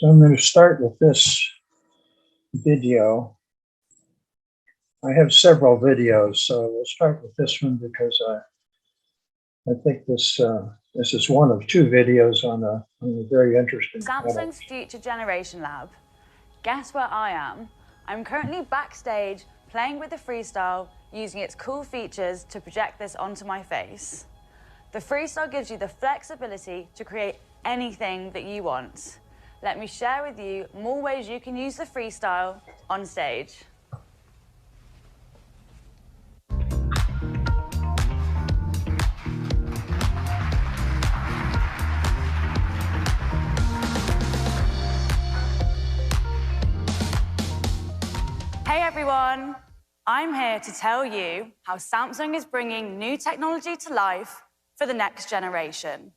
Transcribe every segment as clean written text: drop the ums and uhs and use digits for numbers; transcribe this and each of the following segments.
So I'm going to start with this video. I have several videos, so we'll start with this one because I think this is one of two videos on a very interesting Samsung's product. Future Generation Lab. Guess where I am? I'm currently backstage playing with the Freestyle, using its cool features to project this onto my face. The Freestyle gives you the flexibility to create anything that you want. Let me share with you more ways you can use the Freestyle on stage. Hey everyone, I'm here to tell you how Samsung is bringing new technology to life for the next generation.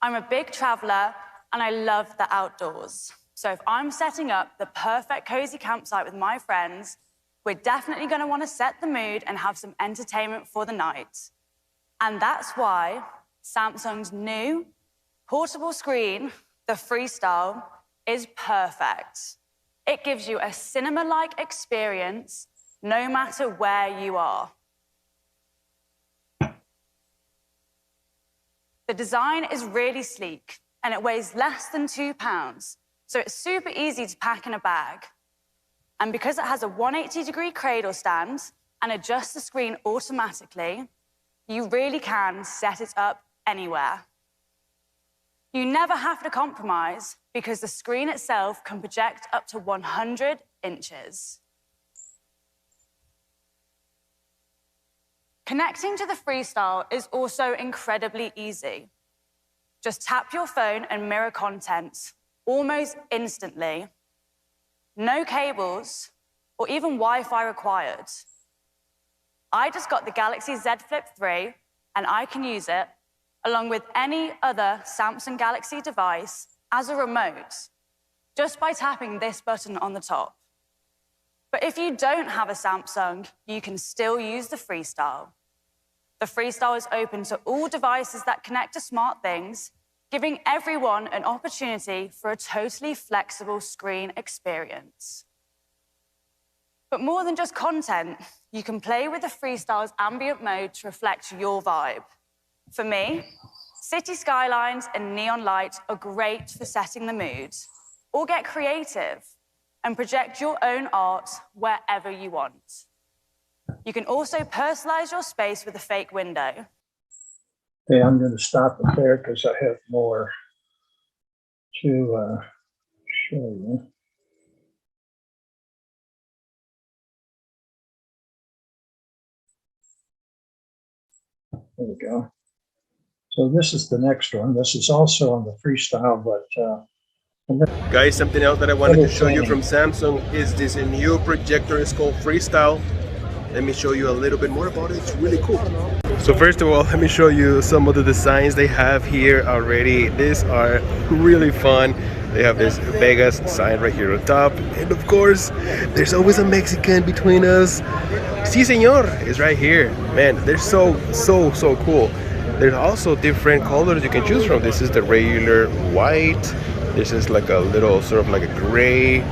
I'm a big traveler and I love the outdoors. So if I'm setting up the perfect cozy campsite with my friends, we're definitely going to want to set the mood and have some entertainment for the night. And that's why Samsung's new portable screen, the Freestyle, is perfect. It gives you a cinema-like experience no matter where you are. The design is really sleek and it weighs less than 2 pounds, so it's super easy to pack in a bag. And because it has a 180-degree cradle stand and adjusts the screen automatically, you really can set it up anywhere. You never have to compromise because the screen itself can project up to 100 inches. Connecting to the Freestyle is also incredibly easy. Just tap your phone and mirror content almost instantly. No cables or even Wi-Fi required. I just got the Galaxy Z Flip 3 and I can use it along with any other Samsung Galaxy device as a remote, just by tapping this button on the top. But if you don't have a Samsung, you can still use the Freestyle. The Freestyle is open to all devices that connect to SmartThings, giving everyone an opportunity for a totally flexible screen experience. But more than just content, you can play with the Freestyle's ambient mode to reflect your vibe. For me, city skylines and neon lights are great for setting the mood. Or get creative and project your own art wherever you want. You can also personalize your space with a fake window. Okay, I'm going to stop it there because I have more to show you. There we go. So this is the next one. This is also on the Freestyle, but guys, something else that I wanted to show you from Samsung is this new projector. It's called Freestyle. Let me show you a little bit more about it. It's really cool. So first of all, let me show you some of the designs they have here already. These are really fun. They have this Vegas sign right here on top, and of course there's always a Mexican between us. Si señor is right here. Man, they're so cool. There's also different colors you can choose from. This is the regular white. This is like a little sort of like a gray,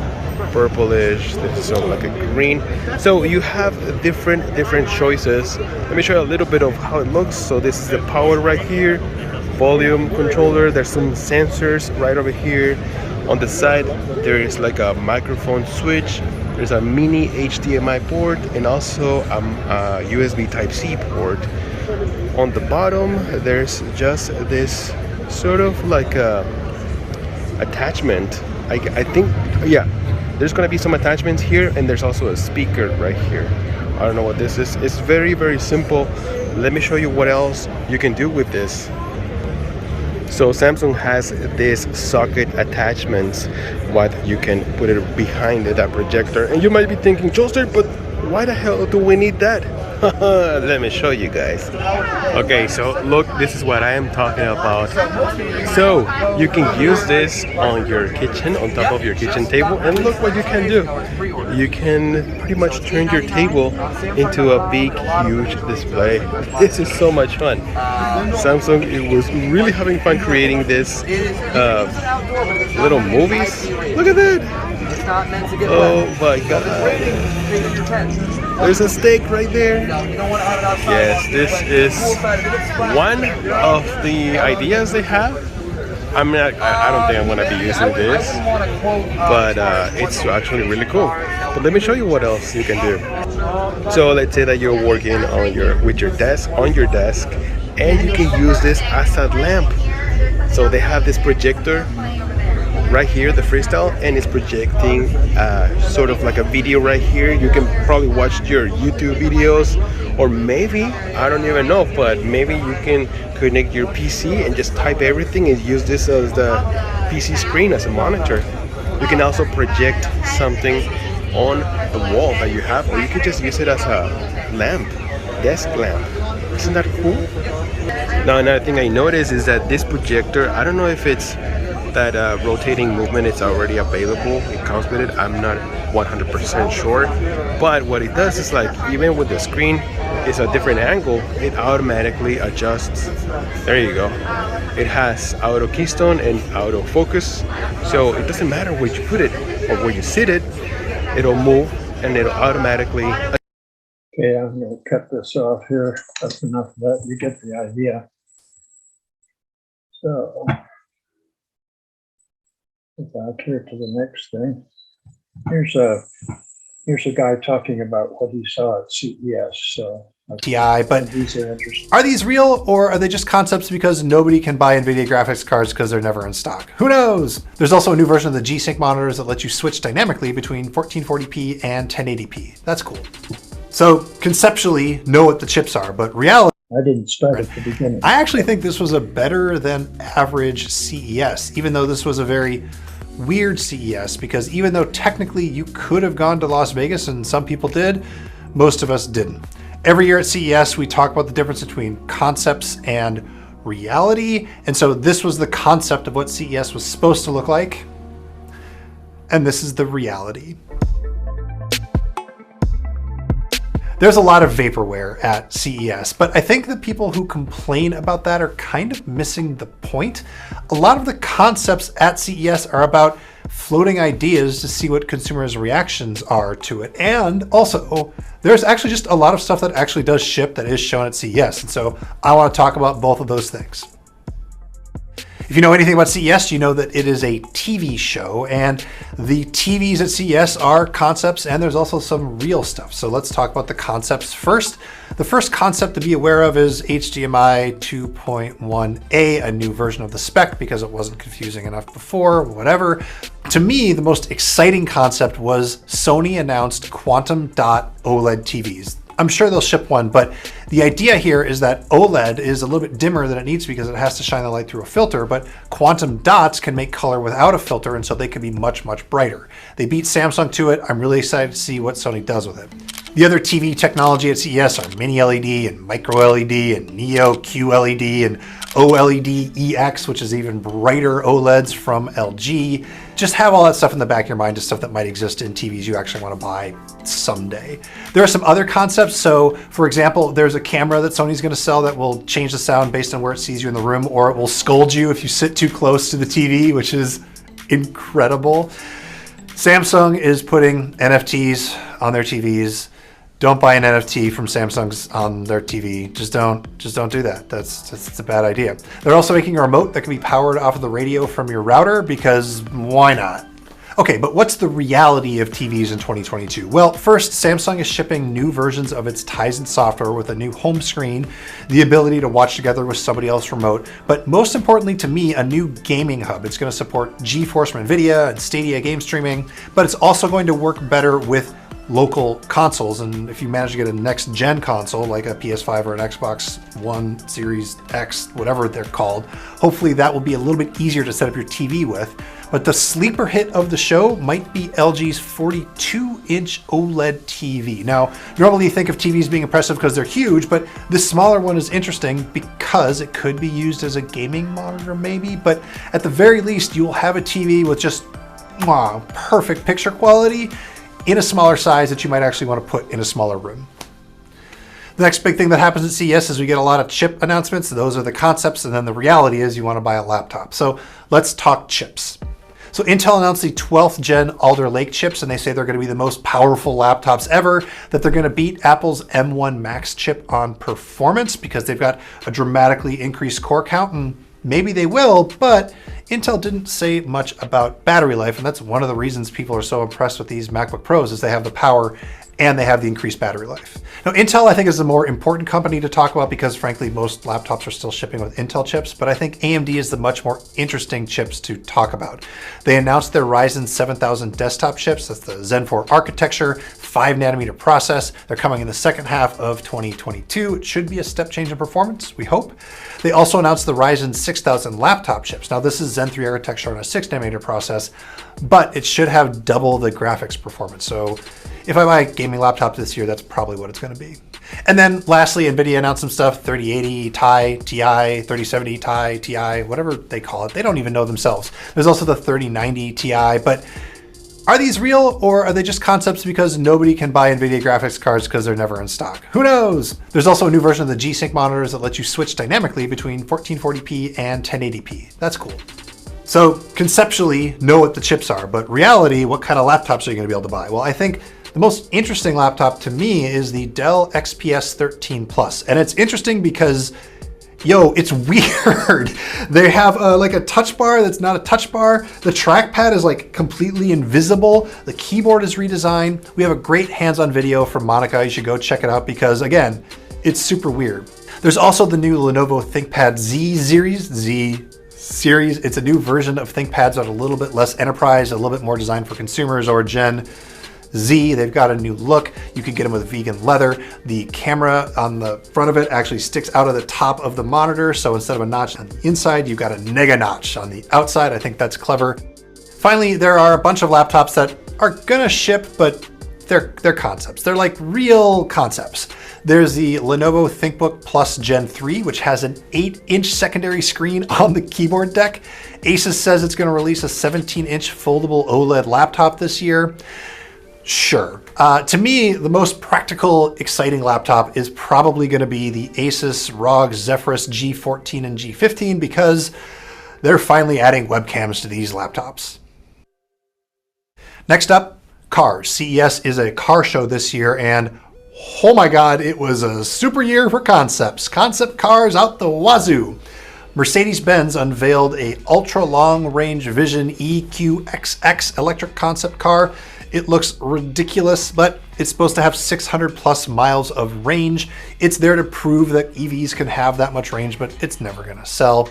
purplish. This is sort of like a green. So you have different choices. Let me show you a little bit of how it looks. So this is the power right here, volume controller. There's some sensors right over here. On the side there is like a microphone switch. There's a mini HDMI port and also a USB Type-C port. On the bottom there's just this sort of like a attachment. I think, yeah, there's gonna be some attachments here, and there's also a speaker right here. I don't know what this is. It's very simple. Let me show you what else you can do with this. So Samsung has this socket attachments, what you can put it behind that projector. And you might be thinking, Joster, but why the hell do we need that? Let me show you guys. Okay, so look, this is what I am talking about. So you can use this on your kitchen, on top of your kitchen table, and look what you can do. You can pretty much turn your table into a big, huge display. This is so much fun. Samsung, it was really having fun creating this little movies. Look at that. Oh my god. There's a steak right there. Yes, this is one of the ideas they have. I don't think I'm gonna be using this, but it's actually really cool. But let me show you what else you can do. So let's say that you're working on your desk, and you can use this as a lamp. So they have this projector right here, the Freestyle, and it's projecting sort of like a video right here. You can probably watch your YouTube videos, or maybe, I don't even know, but maybe you can connect your PC and just type everything and use this as the PC screen, as a monitor. You can also project something on the wall that you have, or you can just use it as a lamp, desk lamp. Isn't that cool? Now another thing I noticed is that this projector, I don't know if it's that rotating movement is already available, it comes with it, I'm not 100% sure, but what it does is, like, even with the screen is a different angle, it automatically adjusts. There you go. It has auto keystone and auto focus, so it doesn't matter where you put it or where you sit it, it'll move and it'll automatically. Okay, I'm going to cut this off here. That's enough of that. You get the idea. So back here to the next thing. Here's a guy talking about what he saw at CES. So TI, but these are interesting. Are these real, or are they just concepts because nobody can buy NVIDIA graphics cards because they're never in stock? Who knows? There's also a new version of the G-Sync monitors that lets you switch dynamically between 1440p and 1080p. That's cool. So conceptually, know what the chips are, but reality, I didn't start at the beginning. I actually think this was a better than average CES, even though this was a very weird CES, because even though technically you could have gone to Las Vegas, and some people did, most of us didn't. Every year at CES, we talk about the difference between concepts and reality. And so this was the concept of what CES was supposed to look like. And this is the reality. There's a lot of vaporware at CES, but I think the people who complain about that are kind of missing the point. A lot of the concepts at CES are about floating ideas to see what consumers' reactions are to it. And also, there's actually just a lot of stuff that actually does ship that is shown at CES. And so I want to talk about both of those things. If you know anything about CES, you know that it is a TV show, and the TVs at CES are concepts, and there's also some real stuff. So let's talk about the concepts first. The first concept to be aware of is HDMI 2.1a, a new version of the spec because it wasn't confusing enough before, whatever. To me, the most exciting concept was Sony announced quantum dot OLED TVs. I'm sure they'll ship one, but the idea here is that OLED is a little bit dimmer than it needs because it has to shine the light through a filter, but quantum dots can make color without a filter, and so they can be much, much brighter. They beat Samsung to it. I'm really excited to see what Sony does with it. The other TV technology at CES are mini LED and micro LED and Neo QLED and OLED EX, which is even brighter OLEDs from LG. Just have all that stuff in the back of your mind, just stuff that might exist in TVs you actually want to buy someday. There are some other concepts. So for example, there's a camera that Sony's going to sell that will change the sound based on where it sees you in the room, or it will scold you if you sit too close to the TV, which is incredible. Samsung is putting NFTs on their TVs. Don't buy an NFT from Samsung's on their TV. Just don't do that. That's a bad idea. They're also making a remote that can be powered off of the radio from your router, because why not? Okay, but what's the reality of TVs in 2022? Well, first, Samsung is shipping new versions of its Tizen software with a new home screen, the ability to watch together with somebody else remote, but most importantly to me, a new gaming hub. It's going to support GeForce from NVIDIA and Stadia game streaming, but it's also going to work better with local consoles. And if you manage to get a next gen console like a PS5 or an Xbox One Series X, whatever they're called, hopefully that will be a little bit easier to set up your TV with. But the sleeper hit of the show might be LG's 42-inch OLED TV. Now, normally you think of TVs being impressive because they're huge, but this smaller one is interesting because it could be used as a gaming monitor maybe, but at the very least, you'll have a TV with just perfect picture quality in a smaller size that you might actually want to put in a smaller room. The next big thing that happens at CES is we get a lot of chip announcements. Those are the concepts, and then the reality is you want to buy a laptop. So let's talk chips. So Intel announced the 12th gen Alder Lake chips, and they say they're going to be the most powerful laptops ever, that they're going to beat Apple's M1 Max chip on performance because they've got a dramatically increased core count, and maybe they will, but Intel didn't say much about battery life, and that's one of the reasons people are so impressed with these MacBook Pros is they have the power and they have the increased battery life. Now, Intel, I think, is the more important company to talk about because, frankly, most laptops are still shipping with Intel chips, but I think AMD is the much more interesting chips to talk about. They announced their Ryzen 7000 desktop chips. That's the Zen 4 architecture, 5nm process. They're coming in the second half of 2022. It should be a step change in performance, we hope. They also announced the Ryzen 6000 laptop chips. Now, this is Zen 3 architecture on a 6nm process, but it should have double the graphics performance. So if I buy a gaming laptop this year, that's probably what it's going to be. And then lastly, NVIDIA announced some stuff, 3080 Ti, TI, 3070 Ti, TI, whatever they call it. They don't even know themselves. There's also the 3090 Ti, but are these real or are they just concepts because nobody can buy NVIDIA graphics cards because they're never in stock? Who knows? There's also a new version of the G-Sync monitors that lets you switch dynamically between 1440p and 1080p. That's cool. So conceptually, know what the chips are, but reality, what kind of laptops are you going to be able to buy? Well, I think the most interesting laptop to me is the Dell XPS 13 Plus. And it's interesting because, it's weird. They have like a touch bar that's not a touch bar. The trackpad is like completely invisible. The keyboard is redesigned. We have a great hands-on video from Monica. You should go check it out because, again, it's super weird. There's also the new Lenovo ThinkPad Z series. It's a new version of ThinkPads that are a little bit less enterprise, a little bit more designed for consumers or Gen Z. They've got a new look. You can get them with vegan leather. The camera on the front of it actually sticks out of the top of the monitor. So instead of a notch on the inside, you've got a nega notch on the outside. I think that's clever. Finally, there are a bunch of laptops that are gonna ship, but they're concepts. They're like real concepts. There's the Lenovo ThinkBook Plus Gen 3, which has an 8-inch secondary screen on the keyboard deck. Asus says it's gonna release a 17-inch foldable OLED laptop this year. Sure. To me, the most practical, exciting laptop is probably going to be the Asus ROG Zephyrus G14 and G15 because they're finally adding webcams to these laptops. Next up, cars. CES is a car show this year, and oh my God, it was a super year for concepts. Concept cars out the wazoo. Mercedes-Benz unveiled a ultra long range vision EQXX electric concept car. It looks ridiculous, but it's supposed to have 600 plus miles of range. It's there to prove that EVs can have that much range, but it's never gonna sell.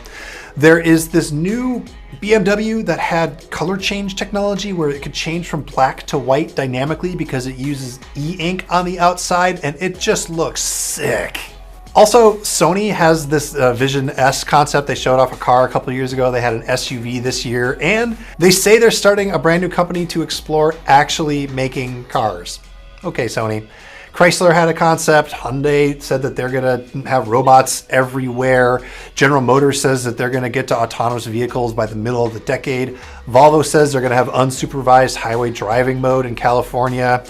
There is this new BMW that had color change technology where it could change from black to white dynamically because it uses e-ink on the outside, and it just looks sick. Also, Sony has this Vision S concept. They showed off a car a couple of years ago. They had an SUV this year, and they say they're starting a brand new company to explore actually making cars. Okay, Sony. Chrysler had a concept. Hyundai said that they're gonna have robots everywhere. General Motors says that they're gonna get to autonomous vehicles by the middle of the decade. Volvo says they're gonna have unsupervised highway driving mode in California.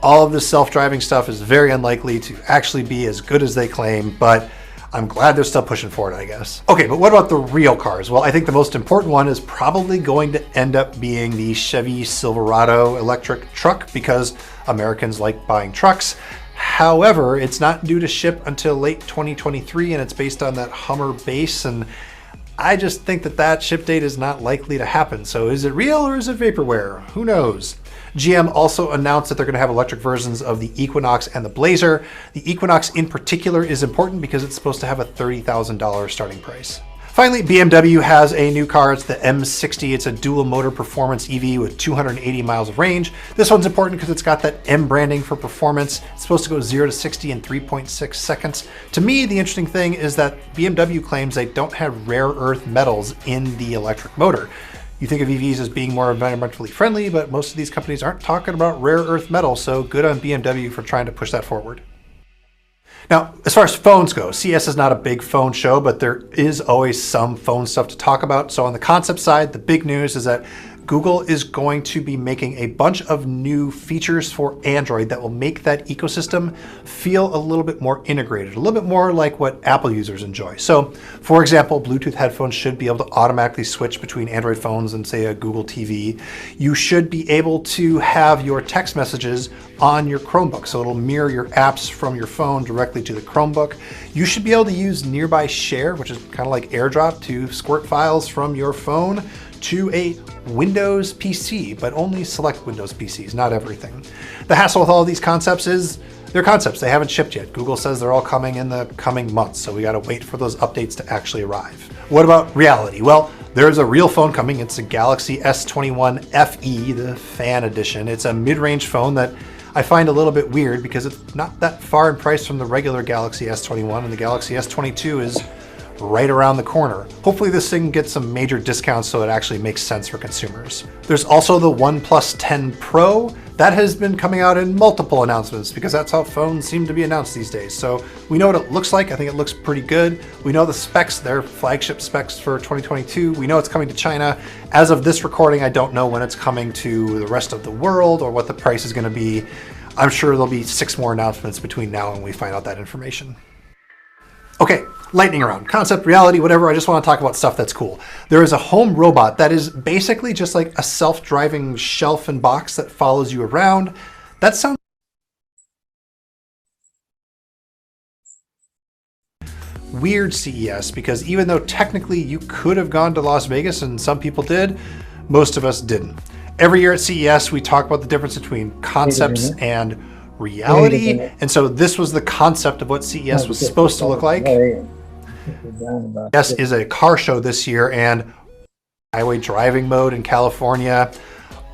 All of this self-driving stuff is very unlikely to actually be as good as they claim, but I'm glad they're still pushing for it, I guess. Okay, but what about the real cars? Well, I think the most important one is probably going to end up being the Chevy Silverado electric truck because Americans like buying trucks. However, it's not due to ship until late 2023, and it's based on that Hummer base, and I just think that ship date is not likely to happen. So is it real or is it vaporware? Who knows? GM also announced that they're going to have electric versions of the Equinox and the Blazer. The Equinox in particular is important because it's supposed to have a $30,000 starting price. Finally, BMW has a new car. It's the M60. It's a dual motor performance EV with 280 miles of range. This one's important because it's got that M branding for performance. It's supposed to go 0 to 60 in 3.6 seconds. To me, the interesting thing is that BMW claims they don't have rare earth metals in the electric motor. You think of EVs as being more environmentally friendly, but most of these companies aren't talking about rare earth metal, so good on BMW for trying to push that forward. Now, as far as phones go, CES is not a big phone show, but there is always some phone stuff to talk about. So on the concept side, the big news is that Google is going to be making a bunch of new features for Android that will make that ecosystem feel a little bit more integrated, a little bit more like what Apple users enjoy. So, for example, Bluetooth headphones should be able to automatically switch between Android phones and, say, a Google TV. You should be able to have your text messages on your Chromebook, so it'll mirror your apps from your phone directly to the Chromebook. You should be able to use Nearby Share, which is kind of like AirDrop, to squirt files from your phone to a Windows PC, but only select Windows PCs, not everything. The hassle with all of these concepts is they're concepts. They haven't shipped yet. Google says they're all coming in the coming months, so we got to wait for those updates to actually arrive. What about reality? Well, there's a real phone coming. It's a Galaxy S21 FE, the fan edition. It's a mid-range phone that I find a little bit weird because it's not that far in price from the regular Galaxy S21, and the Galaxy S22 is right around the corner. Hopefully this thing gets some major discounts so it actually makes sense for consumers. There's also the OnePlus 10 Pro. That has been coming out in multiple announcements because that's how phones seem to be announced these days. So we know what it looks like. I think it looks pretty good. We know the specs, their flagship specs for 2022. We know it's coming to China. As of this recording, I don't know when it's coming to the rest of the world or what the price is going to be. I'm sure there'll be 6 more announcements between now and we find out that information. Okay, lightning round, concept, reality, whatever. I just want to talk about stuff that's cool. There is a home robot that is basically just like a self-driving shelf and box that follows you around. That sounds weird, CES, because even though technically you could have gone to Las Vegas and some people did, most of us didn't. Every year at CES, we talk about the difference between concepts and reality, and so this was the concept of what CES was supposed to look like. CES is a car show this year, and highway driving mode in California.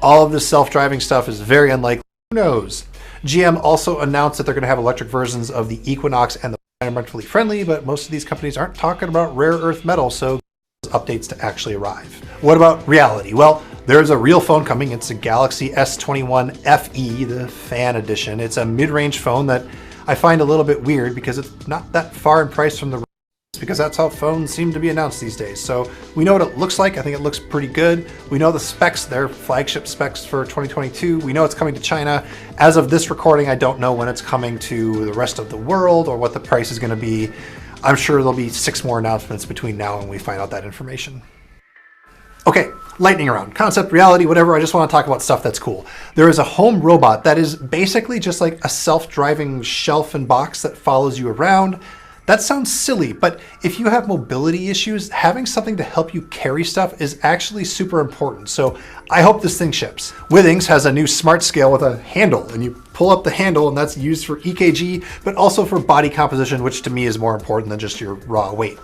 All of this self-driving stuff is very unlikely. Who knows? GM also announced that they're going to have electric versions of the Equinox and the environmentally friendly, but most of these companies aren't talking about rare earth metal, so updates to actually arrive. What about reality? Well, there's a real phone coming. It's a Galaxy S21 FE, the fan edition. It's a mid-range phone that I find a little bit weird because it's not that far in price from the because that's how phones seem to be announced these days. So we know what it looks like. I think it looks pretty good. We know the specs, their flagship specs for 2022. We know it's coming to China. As of this recording, I don't know when it's coming to the rest of the world or what the price is going to be. I'm sure there'll be 6 more announcements between now and we find out that information. Okay, lightning round, concept, reality, whatever. I just want to talk about stuff that's cool. There is a home robot that is basically just like a self-driving shelf and box that follows you around. That sounds silly, but if you have mobility issues, having something to help you carry stuff is actually super important. So I hope this thing ships. Withings has a new smart scale with a handle, and you pull up the handle, and that's used for EKG, but also for body composition, which to me is more important than just your raw weight.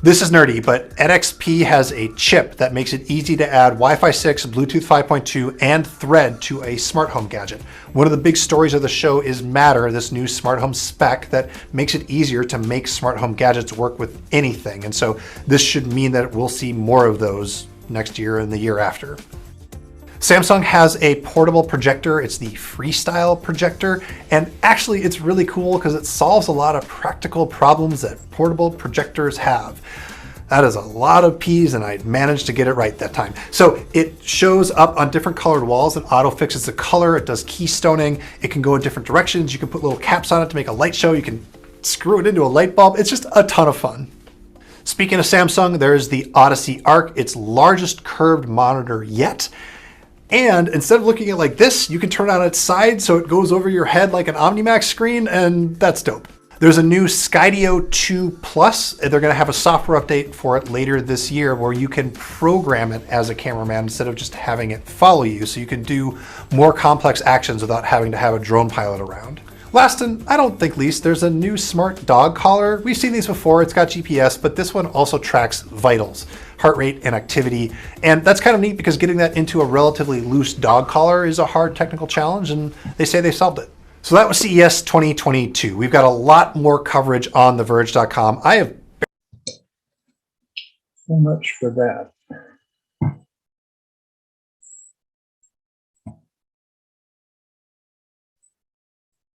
This is nerdy, but NXP has a chip that makes it easy to add Wi-Fi 6, Bluetooth 5.2, and Thread to a smart home gadget. One of the big stories of the show is Matter, this new smart home spec that makes it easier to make smart home gadgets work with anything. And so this should mean that we'll see more of those next year and the year after. Samsung has a portable projector. It's the Freestyle projector, and actually it's really cool because it solves a lot of practical problems that portable projectors have. That is a lot of P's, and I managed to get it right that time. So it shows up on different colored walls and auto fixes the color. It does keystoning. It can go in different directions. You can put little caps on it to make a light show. You can screw it into a light bulb. It's just a ton of fun. Speaking of Samsung, there's the Odyssey Arc, its largest curved monitor yet. And instead of looking at it like this, you can turn it on its side so it goes over your head like an OmniMax screen, and that's dope. There's a new Skydio 2 Plus. They're going to have a software update for it later this year where you can program it as a cameraman instead of just having it follow you, so you can do more complex actions without having to have a drone pilot around. Last and I don't think least, there's a new smart dog collar. We've seen these before, it's got GPS, but this one also tracks vitals, heart rate and activity. And that's kind of neat because getting that into a relatively loose dog collar is a hard technical challenge, and they say they solved it. So that was CES 2022. We've got a lot more coverage on TheVerge.com. I have... So much for that.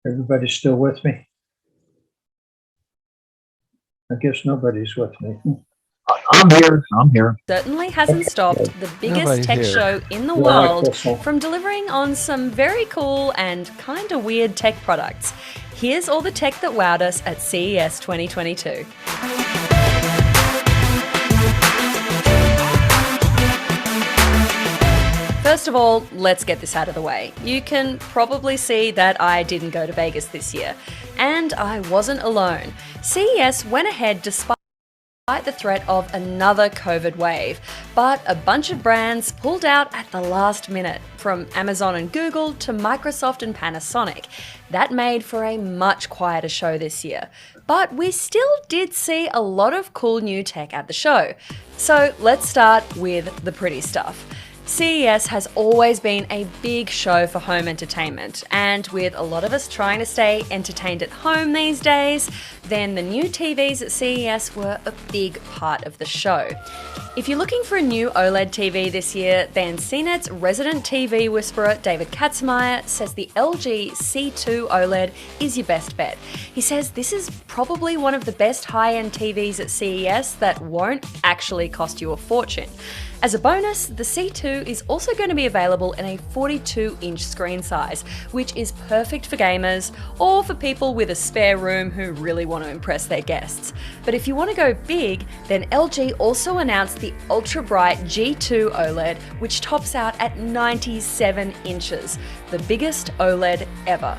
Everybody still with me? I guess nobody's with me. I'm here. I'm here. Certainly hasn't stopped the biggest Nobody tech here. show in the You like world this one? from delivering on some very cool and kind of weird tech products. Here's all the tech that wowed us at CES 2022. First of all, let's get this out of the way. You can probably see that I didn't go to Vegas this year, and I wasn't alone. CES went ahead despite the threat of another COVID wave, but a bunch of brands pulled out at the last minute, from Amazon and Google to Microsoft and Panasonic. That made for a much quieter show this year, but we still did see a lot of cool new tech at the show. So let's start with the pretty stuff. CES has always been a big show for home entertainment, and with a lot of us trying to stay entertained at home these days, then the new TVs at CES were a big part of the show. If you're looking for a new OLED TV this year, then CNET's resident TV whisperer David Katzmeyer says the LG C2 OLED is your best bet. He says this is probably one of the best high-end TVs at CES that won't actually cost you a fortune. As a bonus, the C2 is also going to be available in a 42-inch screen size, which is perfect for gamers or for people with a spare room who really want to impress their guests. But if you want to go big, then LG also announced the ultra-bright G2 OLED, which tops out at 97 inches, the biggest OLED ever.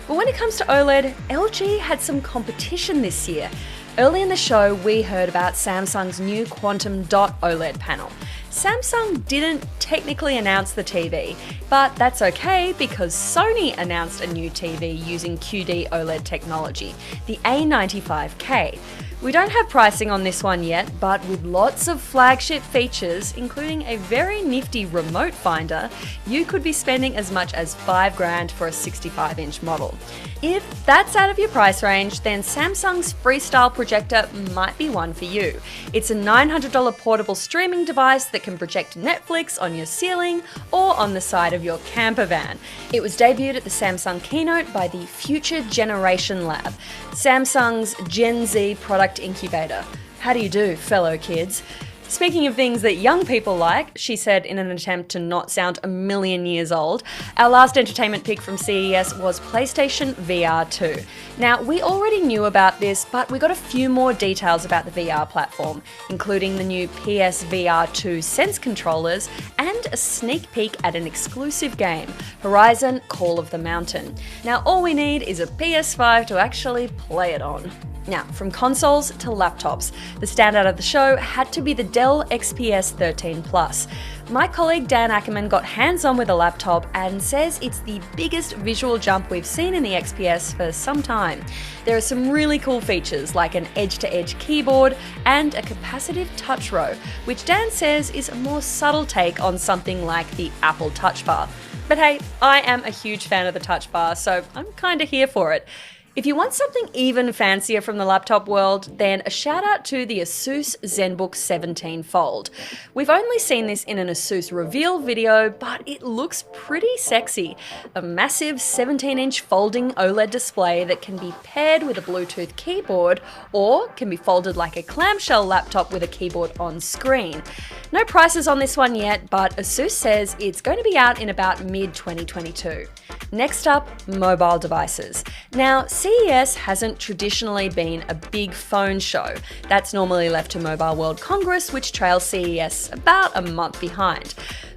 But when it comes to OLED, LG had some competition this year. Early in the show, we heard about Samsung's new Quantum Dot OLED panel. Samsung didn't technically announce the TV, but that's okay because Sony announced a new TV using QD OLED technology, the A95K. We don't have pricing on this one yet, but with lots of flagship features, including a very nifty remote finder, you could be spending as much as $5,000 for a 65-inch model. If that's out of your price range, then Samsung's Freestyle projector might be one for you. It's a $900 portable streaming device that can project Netflix on your ceiling or on the side of your camper van. It was debuted at the Samsung keynote by the Future Generation Lab, Samsung's Gen Z product incubator. How do you do, fellow kids? Speaking of things that young people like, she said in an attempt to not sound a million years old, our last entertainment pick from CES was PlayStation VR 2. Now, we already knew about this, but we got a few more details about the VR platform, including the new PSVR 2 Sense controllers and a sneak peek at an exclusive game, Horizon Call of the Mountain. Now, all we need is a PS5 to actually play it on. Now, from consoles to laptops, the standout of the show had to be the Dell XPS 13 Plus. My colleague Dan Ackerman got hands-on with a laptop and says it's the biggest visual jump we've seen in the XPS for some time. There are some really cool features like an edge-to-edge keyboard and a capacitive touch row, which Dan says is a more subtle take on something like the Apple Touch Bar. But hey, I am a huge fan of the Touch Bar, so I'm kinda here for it. If you want something even fancier from the laptop world, then a shout out to the Asus ZenBook 17 Fold. We've only seen this in an Asus reveal video, but it looks pretty sexy. A massive 17-inch folding OLED display that can be paired with a Bluetooth keyboard or can be folded like a clamshell laptop with a keyboard on screen. No prices on this one yet, but Asus says it's going to be out in about mid-2022. Next up, mobile devices. Now, CES hasn't traditionally been a big phone show. That's normally left to Mobile World Congress, which trails CES about a month behind.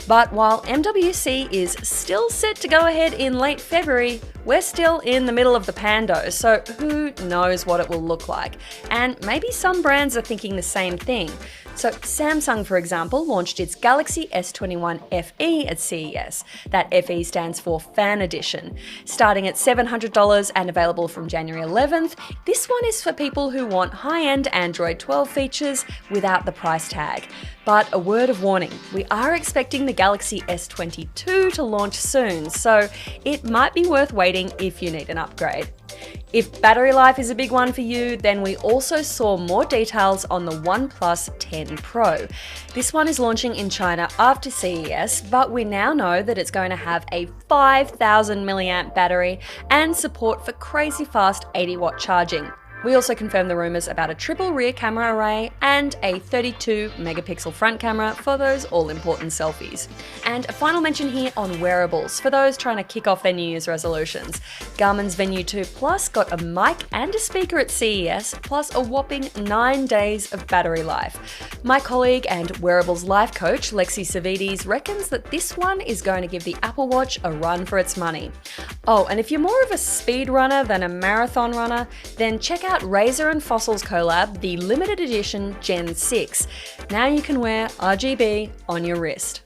But while MWC is still set to go ahead in late February, we're still in the middle of the Pando, so who knows what it will look like. And maybe some brands are thinking the same thing. So Samsung, for example, launched its Galaxy S21 FE at CES. That FE stands for Fan Edition. Starting at $700 and available from January 11th, this one is for people who want high-end Android 12 features without the price tag. But a word of warning, we are expecting the Galaxy S22 to launch soon, so it might be worth waiting if you need an upgrade. If battery life is a big one for you, then we also saw more details on the OnePlus 10 Pro. This one is launching in China after CES, but we now know that it's going to have a 5,000 milliamp battery and support for crazy fast 80-watt charging. We also confirmed the rumours about a triple rear camera array and a 32 megapixel front camera for those all-important selfies. And a final mention here on wearables for those trying to kick off their New Year's resolutions. Garmin's Venue 2 Plus got a mic and a speaker at CES, plus a whopping 9 days of battery life. My colleague and wearables life coach, Lexi Savides, reckons that this one is going to give the Apple Watch a run for its money. Oh, and if you're more of a speed runner than a marathon runner, then check out Razer and Fossil's collab, the limited edition Gen 6. Now you can wear RGB on your wrist.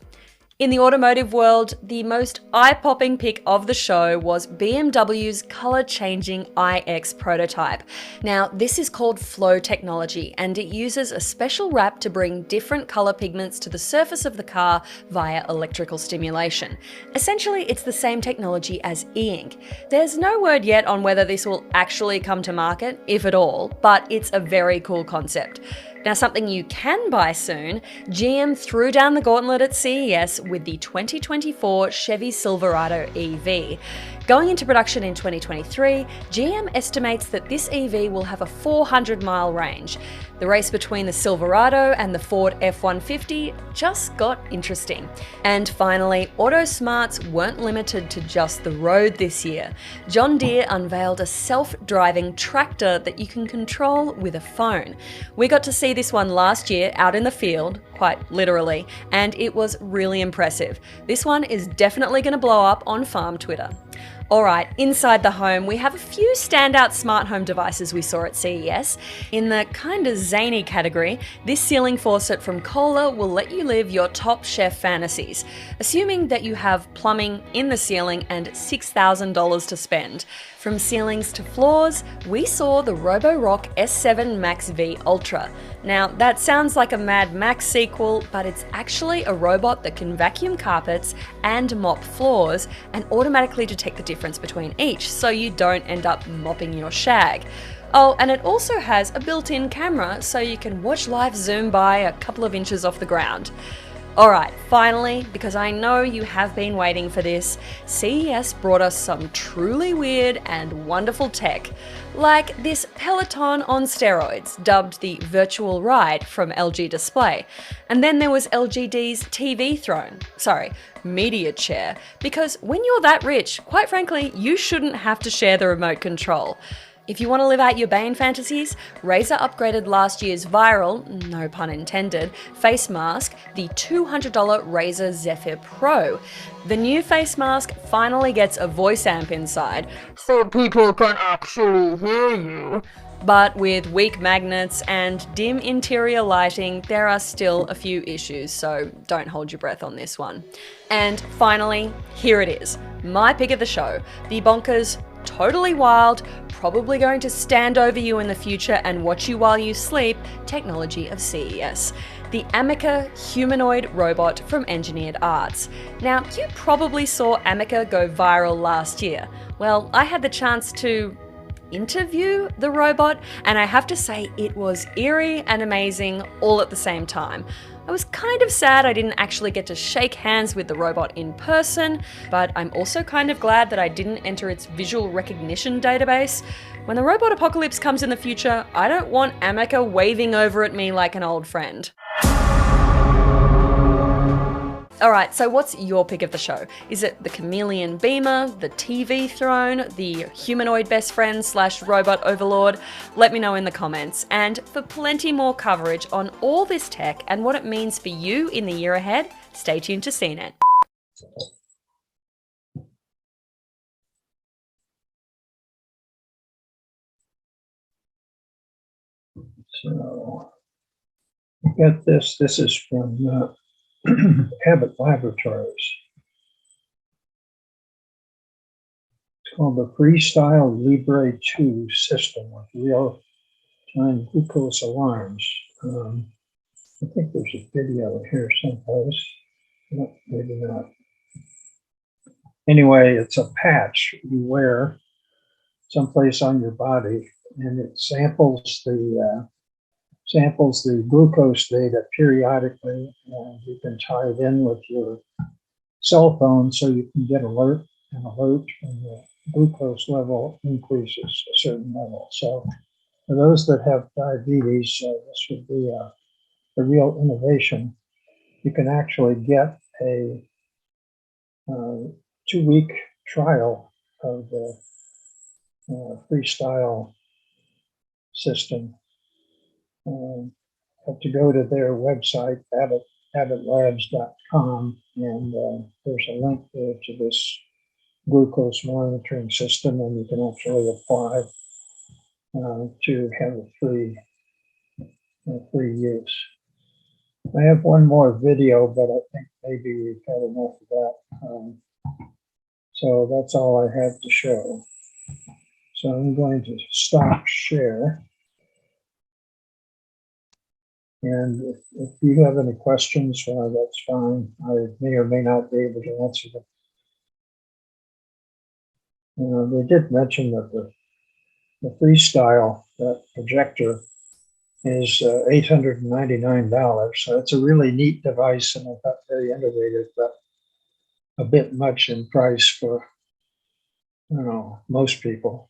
In the automotive world, the most eye-popping pick of the show was BMW's color-changing iX prototype. Now, this is called flow technology, and it uses a special wrap to bring different color pigments to the surface of the car via electrical stimulation. Essentially, it's the same technology as e-ink. There's no word yet on whether this will actually come to market, if at all, but it's a very cool concept. Now, something you can buy soon, GM threw down the gauntlet at CES with the 2024 Chevy Silverado EV. Going into production in 2023, GM estimates that this EV will have a 400-mile range. The race between the Silverado and the Ford F-150 just got interesting. And finally, auto smarts weren't limited to just the road this year. John Deere unveiled a self-driving tractor that you can control with a phone. We got to see this one last year out in the field, quite literally, and it was really impressive. This one is definitely going to blow up on farm Twitter. Alright, inside the home, we have a few standout smart home devices we saw at CES. In the kinda zany category, this ceiling faucet from Kohler will let you live your top chef fantasies, assuming that you have plumbing in the ceiling and $6,000 to spend. From ceilings to floors, we saw the Roborock S7 Max V Ultra. Now, that sounds like a Mad Max sequel, but it's actually a robot that can vacuum carpets and mop floors and automatically detect the difference between each, so you don't end up mopping your shag. Oh, and it also has a built-in camera, so you can watch life zoom by a couple of inches off the ground. Alright, finally, because I know you have been waiting for this, CES brought us some truly weird and wonderful tech, like this Peloton on steroids, dubbed the Virtual Ride from LG Display. And then there was LGD's TV throne, media chair, because when you're that rich, quite frankly, you shouldn't have to share the remote control. If you want to live out your Bane fantasies, Razer upgraded last year's viral, no pun intended, face mask, the $200 Razer Zephyr Pro. The new face mask finally gets a voice amp inside, so people can actually hear you. But with weak magnets and dim interior lighting, there are still a few issues, so don't hold your breath on this one. And finally, here it is, my pick of the show, the bonkers, totally wild, probably going to stand over you in the future and watch you while you sleep technology of CES. The Amica humanoid robot from Engineered Arts. Now, you probably saw Amica go viral last year. Well, I had the chance to interview the robot, and I have to say it was eerie and amazing all at the same time. I was kind of sad I didn't actually get to shake hands with the robot in person, but I'm also kind of glad that I didn't enter its visual recognition database. When the robot apocalypse comes in the future, I don't want Amica waving over at me like an old friend. Alright, so what's your pick of the show? Is it the chameleon beamer, the TV throne, the humanoid best friend / robot overlord? Let me know in the comments. And for plenty more coverage on all this tech and what it means for you in the year ahead, stay tuned to CNET. So, get this. This is from Abbott Laboratories. It's called the Freestyle Libre 2 system with real-time glucose alarms. I think there's a video here someplace. No, maybe not. Anyway, it's a patch you wear someplace on your body, and it samples the glucose data periodically, and you can tie it in with your cell phone so you can get an alert when the glucose level increases a certain level. So for those that have diabetes, this would be a real innovation. You can actually get a 2-week trial of the freestyle system. Have to go to their website, abbotlabs.com, and there's a link there to this glucose monitoring system, and you can actually apply to have a free use. I have one more video, but I think maybe we've had enough of that. So that's all I have to show. So I'm going to stop share. And if you have any questions, that's fine. I may or may not be able to answer them. They did mention that the Freestyle, that projector, is $899. So it's a really neat device, and I thought very innovative, but a bit much in price for most people.